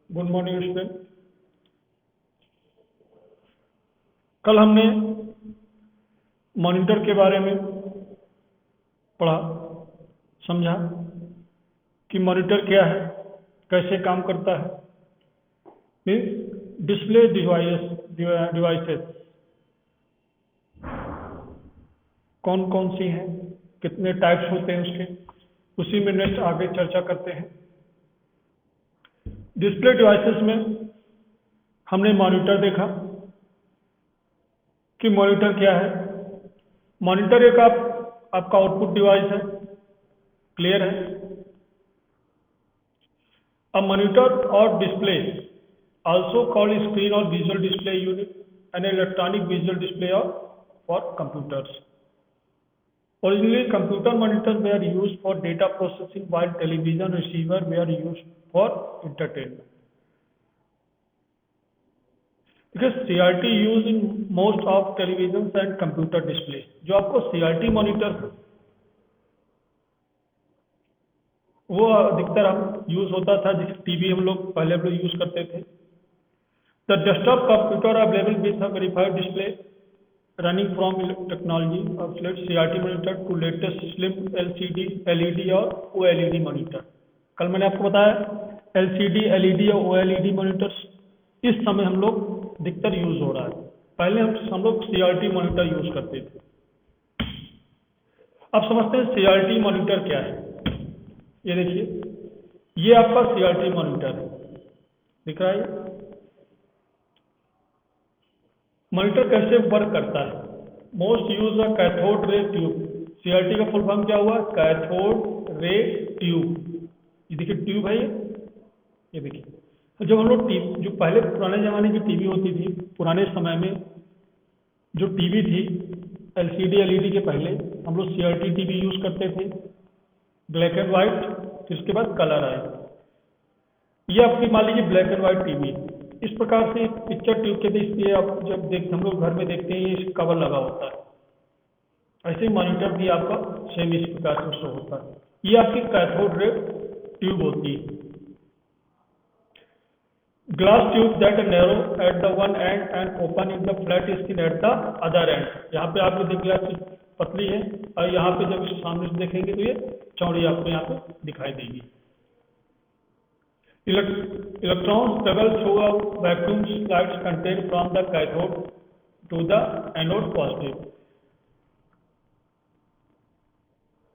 Good morning student. कल हमने monitor के बारे में पढ़ा, समझा कि मॉनिटर क्या है, कैसे काम करता है। मीन्स डिस्प्ले डिवाइसेस कौन कौन सी हैं, कितने टाइप्स होते हैं उसके, उसी में नेक्स्ट आगे चर्चा करते हैं। डिस्प्ले डिवाइसेस में हमने मॉनिटर देखा कि मॉनिटर क्या है। मॉनिटर एक आपका आउटपुट डिवाइस है, क्लियर है। A monitor or display, also called screen or visual display unit, an electronic visual display for computers. Originally, computer monitors were used for data processing, while television receivers were used for entertainment. Because CRT used in most of televisions and computer displays. जो आपको CRT monitor वो अधिकतर हम use होता था, जिस TV हम लोग पहले यूज करते थे। The desktop computer available with a verified display running from technology of CRT monitor to latest slim LCD, LED और OLED मॉनिटर। कल मैंने आपको बताया LCD, LED और OLED मॉनिटर्स इस समय हम लोग अधिकतर यूज हो रहा है। पहले हम लोग CRT मॉनिटर यूज करते थे। अब समझते हैं CRT मॉनिटर क्या है। ये देखिए, ये आपका CRT मॉनिटर है, दिख रहा है। मॉनिटर कैसे वर्क करता है? Most use a cathode ray tube. CRT का फुल फॉर्म क्या हुआ? Cathode ray tube. ये देखिए ट्यूब है, ये देखिए। तो जब हम लोग जो पहले पुराने जमाने की टीवी होती थी, पुराने समय में जो टीवी थी LCD LED के पहले हम लोग CRT टीवी यूज करते थे, ब्लैक एंड व्हाइट। फिर उसके बाद कलर आए। ये आपकी मान लीजिए ब्लैक एंड व्हाइट टीवी। इस प्रकार से पिक्चर ट्यूब के लिए आप जब हम लोग घर में देखते हैं, ये कवर लगा होता है। ऐसे ही मॉनिटर भी आपका सेम इस प्रकार से शो होता है। ये आपकी कैथोड रे ट्यूब होती है। Glass tube that narrow at the one and and open in the flat screen at the other and. यहाँ पे आपको दिख रहा है पतली है, और यहाँ पे जब इस सामने से देखेंगे तो ये चौड़ी आपको यहाँ पे दिखाई देगी। Electrons travel through a vacuum slides contain from the cathode to the anode positive.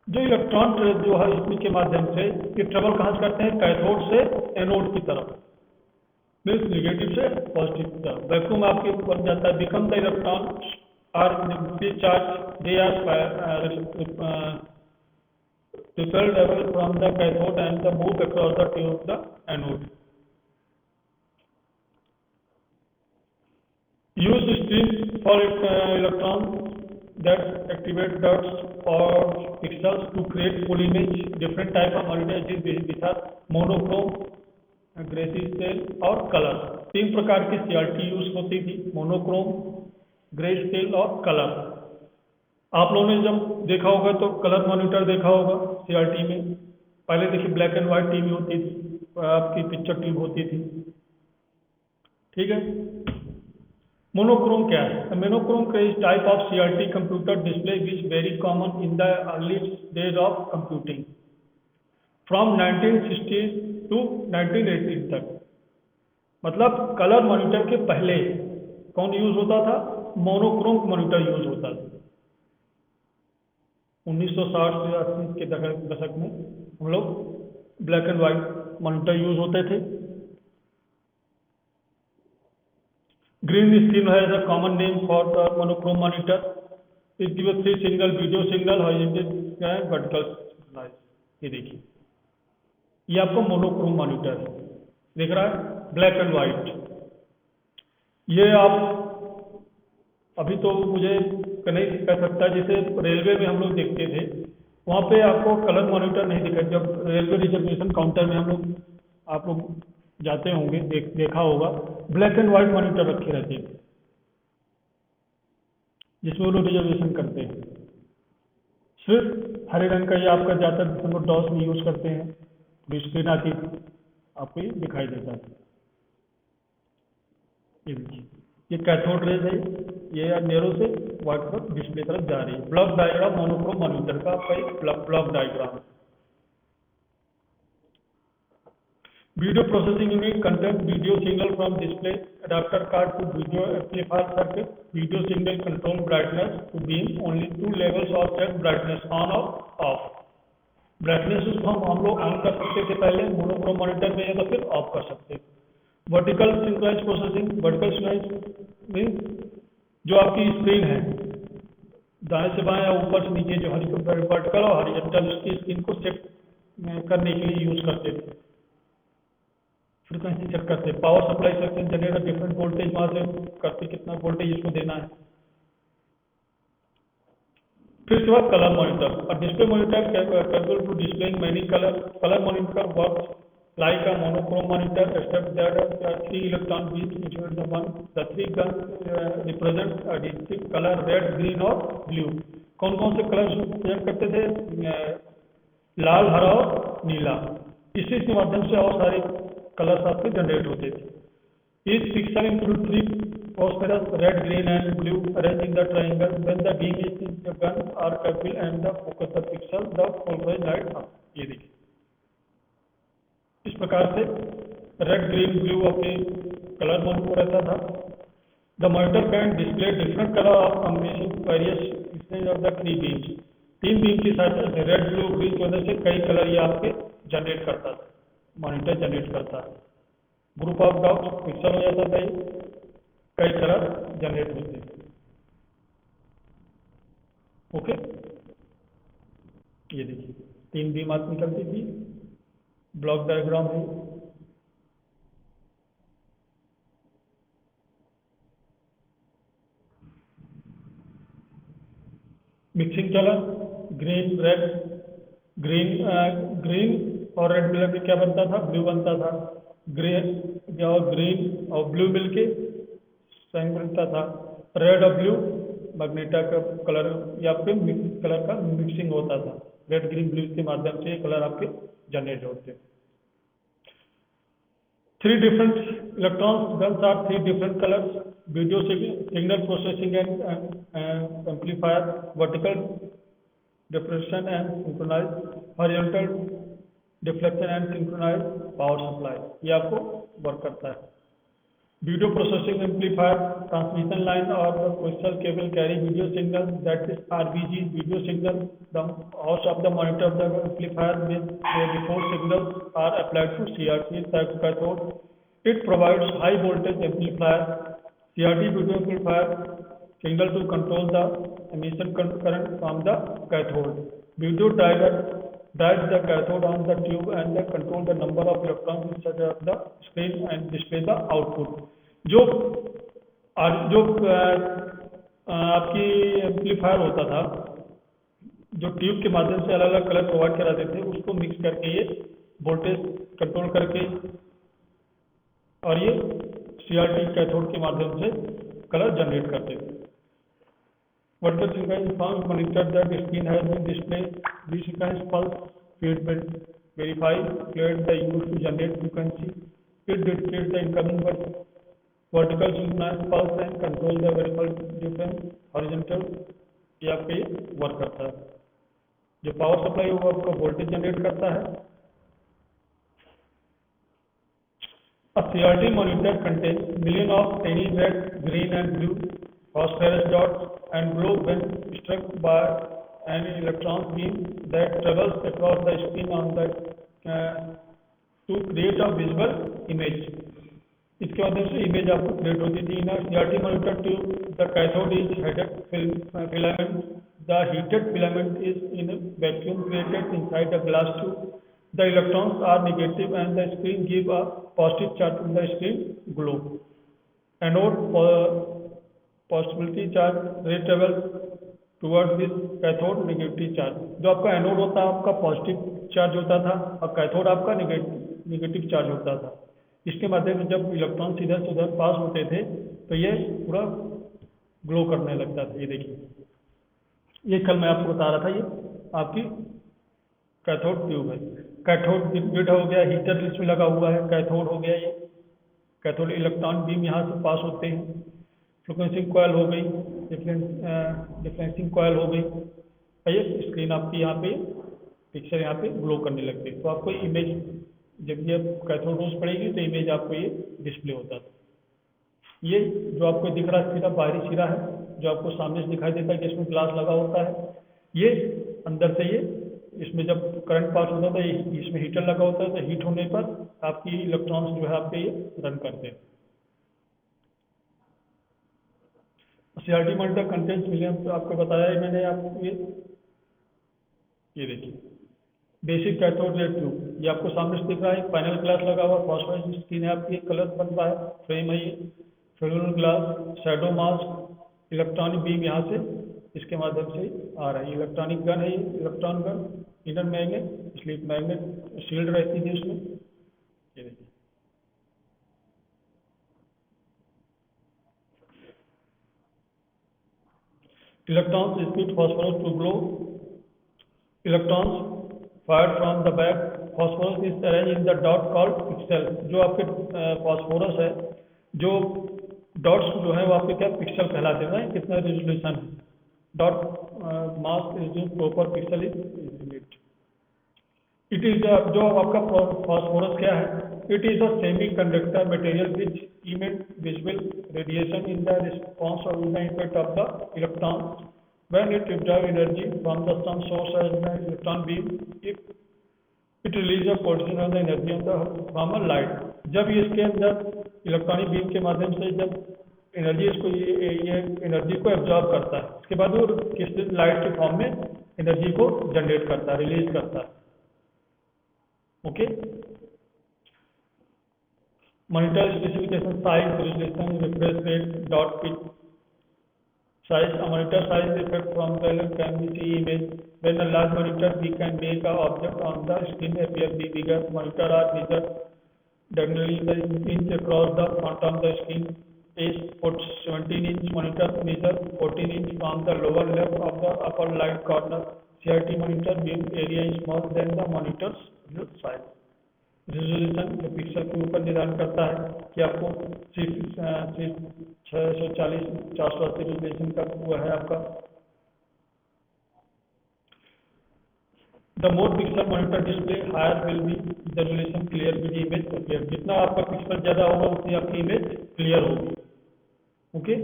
जो इलेक्ट्रॉन जो है इसमें के माध्यम से ये ट्रेवल कहाँ से करते हैं? कैथोड से एनोड की तरफ, मीन्स निगेटिव से पॉजिटिव की तरफ। वैक्यूम आपके बन जाता है। Become the electron are charge, they are repelled away from the cathode and the move across the tube of the anode. Use streams for electrons that activate dots or pixels to create full image. Different type of monitors which are monochrome, grayscale और color। तीन प्रकार की CRT use होती थी, monochrome, greyscale और colour. आप लोगों ने जब देखा होगा तो कलर मॉनिटर देखा होगा CRT में। पहले देखिए ब्लैक एंड व्हाइट टीवी होती थी, आपकी पिक्चर ट्यूब होती थी, ठीक है। मोनोक्रोम क्या है? Monochrome is type of CRT computer display which very common in the early days of computing from 1960 to 1980 तक। मतलब कलर मॉनिटर के पहले कौन यूज होता था? मोनोक्रोम मॉनिटर यूज होता था। 1960 से 80 के दशक में हम लोग black and white monitor use होते थे। ग्रीन स्क्रीन है the common name for the monochrome monitor. It give 3 signal, video signal, horizontal, vertical. ये देखिए, ये आपका मोनोक्रोम मॉनिटर है, देख रहा है, ब्लैक एंड व्हाइट। ये आप अभी तो मुझे नहीं कह सकता, जैसे रेलवे में हम लोग देखते थे, वहाँ पे आपको कलर मॉनिटर नहीं दिखा। जब रेलवे रिजर्वेशन काउंटर में हम लोग आप लोग जाते होंगे, देखा होगा, ब्लैक एंड व्हाइट मॉनिटर रखे रहते थे जिसमें वो लोग रिजर्वेशन करते हैं। सिर्फ हरे रंग का ये आपका ज़्यादातर हम लोग डॉस में यूज़ करते हैं। स्क्रीन आती थी, आपको ये दिखाई देता था। ये देखिए, ये कैथोड रेज है, ये नेरो से व्हाइट तरफ डिस्प्ले तरफ जा रही है। ब्लॉक डायग्राम मोनोक्रोम मॉनिटर का आपका एक block diagram. Video processing unit content video signal from display adapter card to video amplifier circuit. Video signal control brightness to beam only two levels of set brightness on or off. Brightness उसको हम लोग on कर सकते थे पहले monochrome monitor में, या तो फिर ऑफ कर सकते। Vertical synchronize processing, vertical synchronize means जो आपकी स्क्रीन है दाएं से बाएं या ऊपर से नीचे, जो वर्टिकल और हॉरिजॉन्टल उसकी स्क्रीन को सेट करने के लिए यूज करते थे। फ्रीक्वेंसी चेक करते, power supply section generator different voltage वहां से करते, कितना वोल्टेज इसको देना है। फिर उसके बाद कलर मॉनिटर और display monitor capable to displaying many colour. Colour monitor works like a monochrome monitor except that there are three electron beams inside the one. The three guns represent a distinct color red, green और blue. कौन कौन से colour select करते थे? लाल, हरा और नीला। इसी के माध्यम से और सारे कलर्स आपके जनरेट होते थे। Each pixel include three phosphorus, red, green and blue arranged in the triangle. When the beam is in the gun or capsule and the focus the pixel, the polarized light up. ये देखिए, इस प्रकार से red, green, blue अपने colour mode को रहता था। The monitor can display different colour of combination various display of the three beams. तीन बीम की सहायता से रेड, ब्लू, ग्रीन की वजह से कई कलर ये आपके जनरेट करता था, मॉनिटर जनरेट करता है। ग्रुप ऑफ डॉट्स पिक्सल हो जाता था, कई कलर जनरेट होते थे। ओके, ये देखिए तीन बीम आती निकलती थी, ब्लॉक डायग्राम है। Mixing colour green, red, green और रेड मिलकर क्या बनता था? ब्लू बनता था। ग्रीन और ग्रीन और ब्लू मिलके सैंग बनता था। रेड और ब्लू मैग्नेटा का कलर या फिर कलर का मिक्सिंग होता था। रेड, ग्रीन, ब्लू के माध्यम से कलर आपके जनरेट होते। Three different electrons guns are three different colors. Video signal processing and amplifier, vertical diffraction and synchronized, horizontal deflection and synchronized power supply. ये आपको वर्क करता है। Video processing amplifier, transmission line or the coaxial cable carry video signal, that is RBG video signal. The host of the monitor of the amplifier with before signals are applied to CRT cathode. It provides high voltage amplifier. CRT video amplifier signal to control the emission current from the cathode. Video driver drives the cathode on the tube and they control the number of electrons inside of the screen and display the output. जो आपकी amplifier होता था, जो tube के माध्यम से अलग अलग कलर प्रोवाइड कराते थे, उसको मिक्स करके ये वोल्टेज कंट्रोल करके और ये सीआरटी कैथोड के माध्यम से कलर जनरेट करते थे। Vertical synchronized pulse monitor that screen has been displayed. This synchronized pulse feedback verify played the use to generate frequency. It detects the incoming vertical synchronized pulse and control the vertical difference horizontal या पे work करता है। जो power supply होगा आपका voltage generate करता है। A CRT monitor contains million of tiny red, green and blue phosphorus dots and glow when struck by an electron beam that travels across the screen on the to create a visual image. इसके माध्यम से image आपको create होती थी। ना CRT monitor tube, the cathode is heated filament. The heated filament is in a vacuum created inside a glass tube. The electrons are negative and the screen give a positive charge to the screen glow. Anode positivity charge ray travel towards this cathode negative charge. जो आपका anode होता है आपका positive charge होता था और cathode आपका negative charge होता था। इसके माध्यम से जब इलेक्ट्रॉन इधर से उधर पास होते थे तो ये पूरा ग्लो करने लगता था। ये देखिए, ये कल मैं आपको बता रहा था, ये आपकी कैथोड ट्यूब है। कैथोड ग्रिड हो गया, हीटर इसमें लगा हुआ है, कैथोड हो गया ये। कैथोड इलेक्ट्रॉन बीम यहाँ से पास होते हैं, फ्रीक्वेंसी कॉइल हो गई, डिफरेंसिंग कॉइल हो गई, ये स्क्रीन आपकी यहाँ पे पिक्चर यहाँ पे ग्लो करने लगती है। तो आपको इमेज जब ये कैथोड रोज पड़ेगी तो इमेज आपको ये डिस्प्ले होता है। ये जो आपको दिख रहा है सिरा बाहरी सिरा है, जो आपको सामने से दिखाई देता है कि इसमें ग्लास लगा होता है, ये अंदर से ये इसमें जब करंट पास होता है तो इसमें हीटर लगा होता है, तो हीट होने पर आपकी इलेक्ट्रॉन्स जो है आपके ये रन करते हैं। सीआरटी मॉनिटर कंटेंट्स मिले तो आपको बताया है मैंने आपको ये देखिए बेसिक कैथोड रे ट्यूब, ये आपको सामने से दिख रहा है, पैनल ग्लास लगा हुआ, फॉस्फोरेस स्क्रीन है आपकी, कलर बन रहा है, फ्रेम है ये, cellular glass, shadow mask, electronic beam यहाँ से इसके माध्यम से आ रहा है। इलेक्ट्रॉनिक गन है ये, इलेक्ट्रॉन गन, इनर मैग्नेट, इसलिए मैग्नेट शील्ड रहती है उसमें। ये देखिए electrons speed phosphorus to glow, electrons fired from the back, phosphorus is arranged in the dot called pixel। जो आपके फॉस्फोरस है, जो डॉट्स जो है वो आपके क्या पिक्सल कहलाते हैं, कितना रेजोल्यूशन है, dot mass is proper pixel is it is जो आपका फॉस्फोरस क्या है, it is a semi conductor material which emit visible radiation in the response of the impact of the electron when it absorbs energy from the some source as the electron beam, if it releases a portion of the energy of the from a light। जब ये इसके अंदर electronic beam के माध्यम से जब energy इसको ये एनर्जी को एब्जॉर्ब करता है, उसके बाद वो किस लाइट के फॉर्म में एनर्जी को जनरेट करता है, रिलीज करता है। Okay, monitor specification, size, resolution, refresh rate, dot pitch size, a monitor size effect from the can be see image when a large monitor we can make a object on the screen appear be bigger, monitor are measured diagonally in the inch across the front of the screen is put 17-inch monitor measure 14-inch from the lower left of the upper right corner। CRT monitor beam area is smaller than the monitor's size। Resolution जो pixel के ऊपर निर्धारण करता है कि आपको सिर्फ 640 480 resolution का हुआ है आपका। The more pixel monitor display higher will be the resolution clear with image clear, जितना आपका पिक्सल ज्यादा होगा उतनी आपकी इमेज क्लियर होगी। Okay,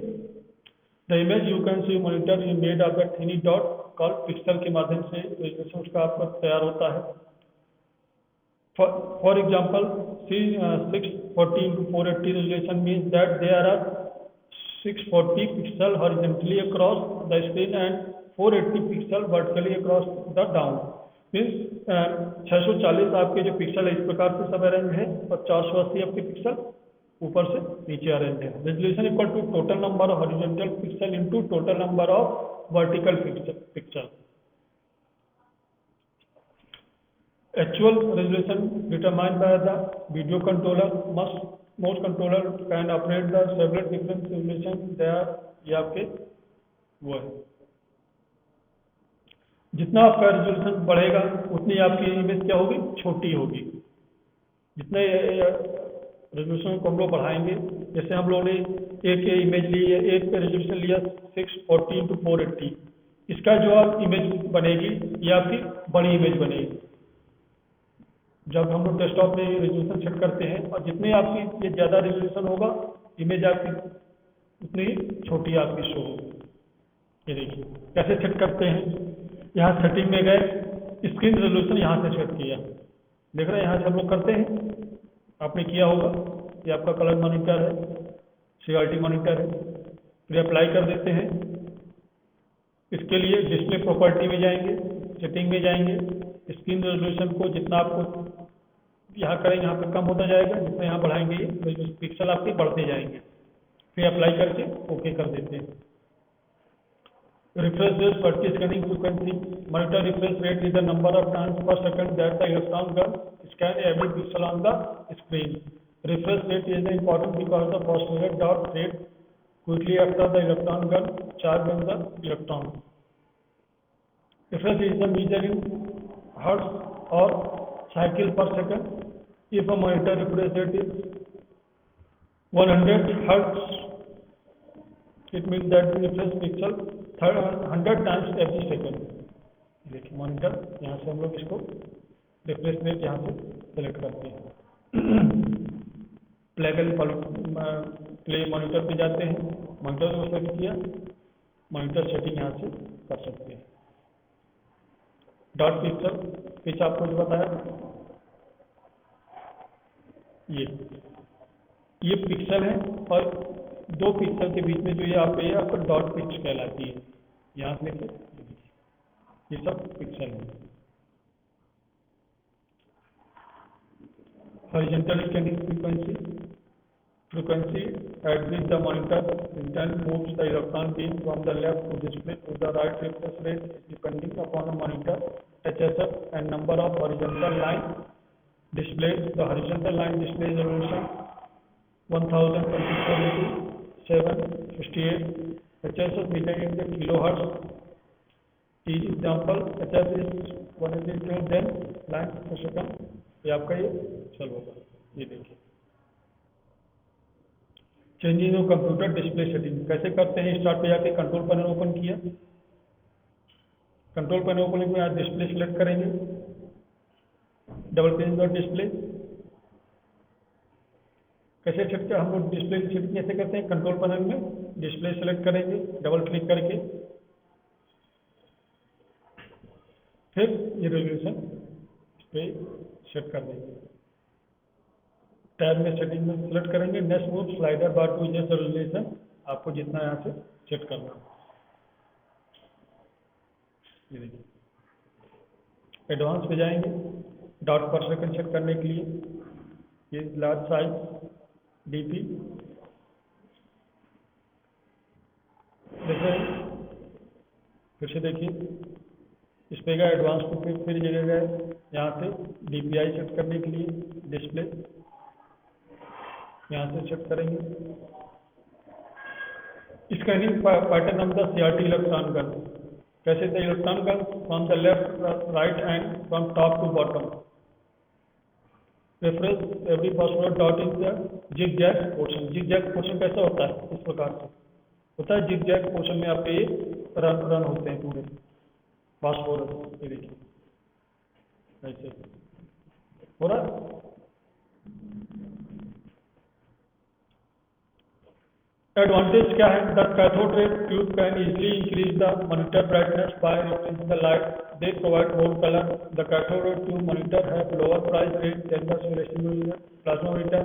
the image you can see monitor is made of the tiny dot called pixel के माध्यम से रेजोल्यूशन उसका आपका तैयार होता है। For example, 640 into 480 resolution means that there are 640 pixels horizontally across the screen and 480 pixels vertically across the down। Means 640 आपके जो पिक्सल है इस प्रकार से सब अरेंज है और 480 आपके पिक्सल ऊपर से नीचे अरेंज है। Resolution equal to total number of horizontal pixel into total number of vertical pixel. Actual resolution determined by the video controller, most controller can operate the several different resolution। ये आपके वो है, जितना आपका रेजोल्यूशन बढ़ेगा उतनी आपकी इमेज क्या होगी, छोटी होगी। जितने रेजोल्यूशन को हम लोग बढ़ाएंगे, जैसे हम लोगों ने एक इमेज ली है, एक रेजोल्यूशन लिया 640 into 480, इसका जो आप इमेज बनेगी ये आपकी बड़ी इमेज बनेगी। जब हम लोग डेस्कटॉप में रेजोल्यूशन सेट करते हैं और जितनी आपकी ये ज़्यादा रेजोल्यूशन होगा इमेज आपकी उतनी छोटी आपकी शो होगी। ये देखिए कैसे सेट करते हैं, यहाँ सेटिंग में गए, स्क्रीन रेजोल्यूशन यहाँ से सेट किया, देख रहे हैं यहाँ से हम लोग करते हैं, आपने किया होगा। ये आपका कलर मॉनिटर है, CRT मॉनिटर है, फिर अप्लाई कर देते हैं। इसके लिए डिस्प्ले प्रॉपर्टी में जाएंगे, सेटिंग में जाएंगे, स्क्रीन रेजोल्यूशन को जितना आपको यहाँ करेंगे यहाँ पे कम होता जाएगा, जितना यहाँ बढ़ाएंगे ये पिक्सल आपके बढ़ते जाएंगे। फिर अप्लाई करके ओके कर देते हैं। रिफ्रेश रेट पर scanning frequency, monitor refresh rate is the number of times per second that the electron gun scan every pixel on the screen. Refresh rate is important because the phosphor dot rate quickly after the electron gun charge on the electron. Refresh is the measure in hertz or cycle per second। If a monitor refresh rate is 100 hertz, it means that the refresh pixel 100 times every second. देखिए monitor, यहाँ से हम लोग इसको refresh rate यहाँ से select करते हैं। प्ले मॉनिटर पे जाते हैं, मॉनिटर को सेलेक्ट किया, मॉनिटर सेटिंग यहाँ से कर सकते हैं। डॉट पिक्सल पिच आपको जो बताया, ये पिक्सल है और दो पिक्सल के बीच में जो ये आपका डॉट पिच कहलाती है। यहाँ से लेके ये सब पिक्सल है। Horizontal scanning frequency at which the monitor intent moves the electron beam from the left to display to the right refresh rate is depending upon the monitor HSF and number of horizontal line displayed. The horizontal line display resolution 1024x768 HSF measured in the kilohertz. Example HSF is 182 then line per second. ये आपका ये चल होगा। ये देखिए changing of computer display setting कैसे करते हैं। स्टार्ट पे जाके कंट्रोल पैनल ओपन किया, कंट्रोल पैनल ओपन में आज डिस्प्ले सेलेक्ट करेंगे, डबल पेज डॉट डिस्प्ले कैसे सेट कर हम लोग डिस्प्ले सेटिंग कैसे करते हैं। कंट्रोल पैनल में डिस्प्ले सेलेक्ट करेंगे, डबल क्लिक करके फिर ये रेजोल्यूशन पे सेट कर देंगे। टैब में सेटिंग में सेलेक्ट करेंगे, next move slider bar to adjust resolution, आपको जितना यहाँ से सेट करना है। ये देखिए एडवांस पे जाएंगे, डॉट पर सेकंड सेट करने के लिए ये लार्ज साइज डीपी देख रहे हैं। फिर से देखिए इस पे गए एडवांस को, फिर जगह गए यहाँ से डीपीआई सेट करने के लिए डिस्प्ले यहाँ से सेट करेंगे। Scanning pattern of the CRT electron gun कैसे the electron gun from the left right and from top to bottom reference every password dot in the zigzag portion. Zigzag portion कैसा होता है, इस प्रकार से होता है। जिग-जैग पोर्शन में आपके ये रन होते हैं पूरे पासवर्ड। ये देखिए ऐसे हो रहा है। एडवांटेज क्या है, the cathode ray tube can easily increase the monitor brightness by reflecting the light, they provide more colour. The cathode ray tube monitor है lower price range than the plasma monitor.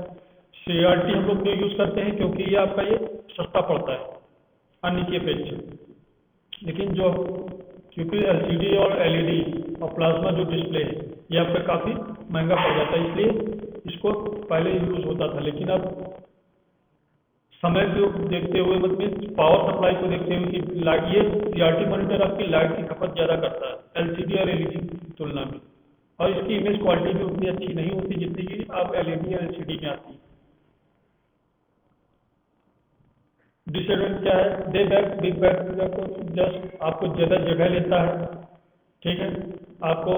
CRT हम लोग क्यों use करते हैं, क्योंकि ये आपका ये सस्ता पड़ता है अन्य की अपेक्षा। लेकिन जो क्योंकि एलसीडी और एलईडी और प्लाज्मा जो डिस्प्ले है ये आपका काफ़ी महंगा पड़ जाता है, इसलिए इसको पहले यूज होता था। लेकिन अब समय को देखते हुए मतलब पावर सप्लाई को देखते हुए कि लाइट ये सीआरटी मॉनिटर आपकी लाइट की खपत ज़्यादा करता है एलसीडी और एलईडी की तुलना में, और इसकी इमेज क्वालिटी भी उतनी अच्छी नहीं होती जितनी कि आप एलईडी और एलसीडी में आती है। डिसएडवांटेज क्या है, दे बिग बैटरी को जस्ट आपको ज़्यादा जगह लेता है। ठीक है, आपको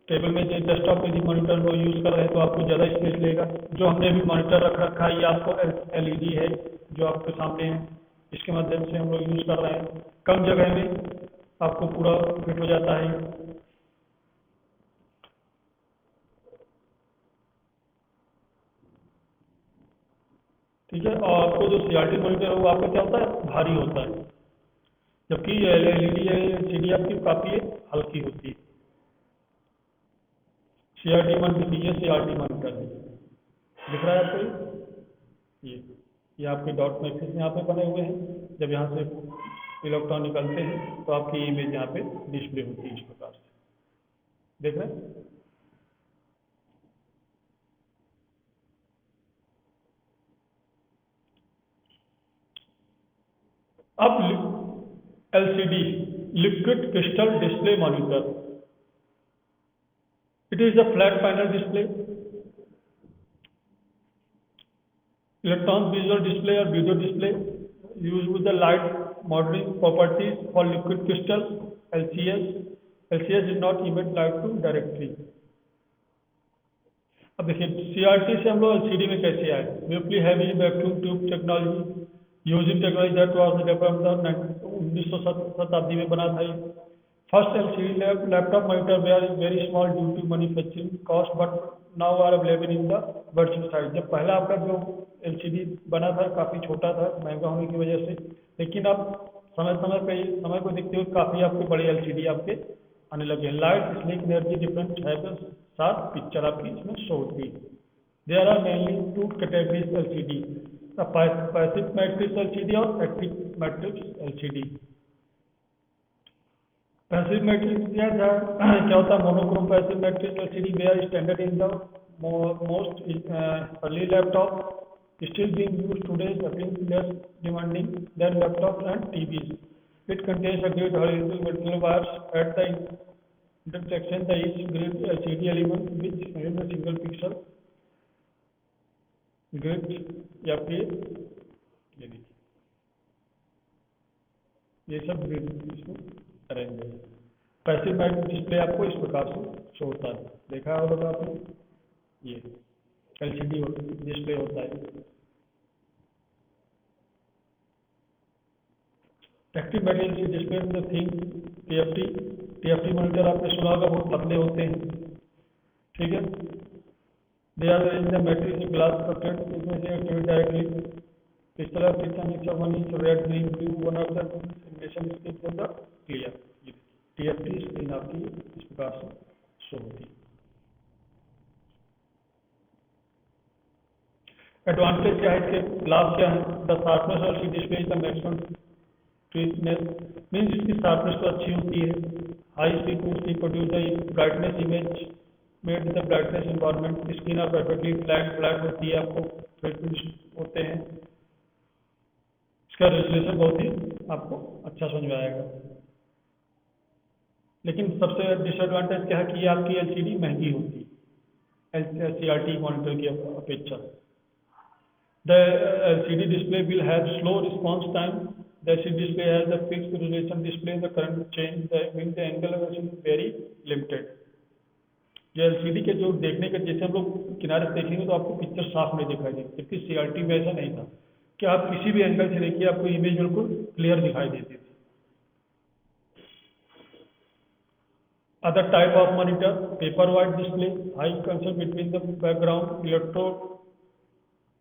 टेबल में जो डेस्कटॉप पे मॉनिटर वो यूज़ कर रहे हैं तो आपको ज़्यादा स्पेस लेगा। जो हमने भी मॉनिटर रख रखा है ये आपको एलईडी है जो आपके सामने है, इसके माध्यम से हम लोग यूज़ कर रहे हैं। कम जगह में आपको पूरा फिट हो जाता है। ठीक है, और आपको जो सीआरटी मॉनिटर है वो आपका क्या होता है, भारी होता है, जबकि एलईडी या एलसीडी आपकी काफ़ी हल्की होती है। सीआरटी मॉनिटर दिख रहा है आपको, ये आपके डॉट मैट्रिक्स यहाँ पे बने हुए हैं। जब यहाँ से इलेक्ट्रॉन निकलते हैं तो आपकी इमेज यहाँ पे डिस्प्ले होती है इस प्रकार से, देख रहे हैं। अब LCD liquid crystal display monitor, it is a flat panel display, electron visual display or video display used with the light modeling properties for liquid crystal LCS. LCS did not emit light to directly. अब अब देखिए CRT से हम लोग LCD में कैसे आए। Ripley heavy vacuum tube technology using technology that was developed in 1900 शताब्दी में बना था ये। First LCD laptop monitor very small due to manufacturing cost but now are available in the virtual size. जब पहला आपका जो LCD बना था काफ़ी छोटा था महंगा होने की वजह से, लेकिन अब समय को देखते हुए काफ़ी आपके बड़े LCD आपके आने लगे। लाइट स्लिक एनर्जी डिफरेंट है साथ पिक्चर आपकी इसमें शो होती है। There are mainly two categories LCD, passive matrix LCD और active matrix LCD। Passive matrix क्या होता है? Monochrome passive matrix LCD were standard in the most early laptop still being used today, appearing less demanding than laptops and TVs. It contains a grid horizontal vertical wires at the intersection the each grid LCD element which contains a single pixel grid या फिर ये देखिए ये सब grid इसमें arrange है। Passive matrix display आपको इस प्रकार से शो होता है, देखा होगा आपने, ये LCD डिस्प्ले होता है। एक्टिव मैट्रिक्स डिस्प्ले में थिंग TFT मॉनिटर आपने सुना होगा, बहुत पतले होते हैं, ठीक है। They are in the matrix glass protect, इसमें से एक्टिवेट डायरेक्टली इस तरह picture one is red green blue one of the simulation screen for the clear. TFT screen आपकी इस प्रकार से शो होती है। एडवांटेज क्या है इसके, लाभ क्या है? The sharpness of display is the maximum sweetness, means इसकी शार्पनेस तो अच्छी होती है। High speed produce the brightness image made the brightness environment, screen आप परफेक्टली फ्लैट होती है, आपको फिट होते हैं। इसका रेजोल्यूशन बहुत ही आपको अच्छा समझ में आएगा। लेकिन सबसे डिसएडवांटेज क्या है कि ये आपकी LCD महंगी होती है CRT मॉनिटर की अपेक्षा। The LCD display will have slow response time. The LCD display has a fixed resolution display. The current change means the angle of vision is very limited. ये LCD के जो देखने के, जैसे हम लोग किनारे से देखेंगे तो आपको पिक्चर साफ नहीं दिखाई देती, जबकि CRT में ऐसा नहीं था कि आप किसी भी एंगल से देखिए आपको इमेज बिल्कुल क्लियर दिखाई देती थी। Other type of monitor, paper white display, high concept between the background, electro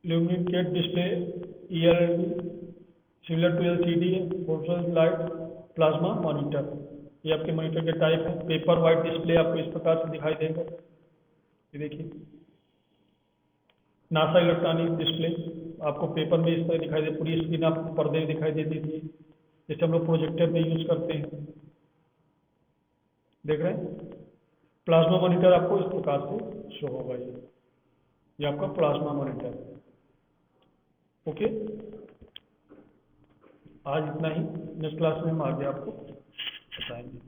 luminated display, ELD similar to LCD है, फ्लोरेसेंट लाइट, प्लाज्मा मॉनिटर, ये आपके मॉनिटर के टाइप है। पेपर वाइट डिस्प्ले आपको इस प्रकार से दिखाई देगा, ये देखिए। नासा इलेक्ट्रॉनिक डिस्प्ले आपको पेपर में इस तरह दिखाई दे, पूरी स्क्रीन आपको पर्दे में दिखाई देती थी, जैसे हम लोग प्रोजेक्टर में यूज करते हैं, देख रहे हैं। प्लाज्मा मॉनिटर आपको इस प्रकार से शो होगा, ये आपका प्लाज्मा मॉनिटर। ओके, आज इतना ही, नेक्स्ट क्लास में हम आगे आपको बताएंगे।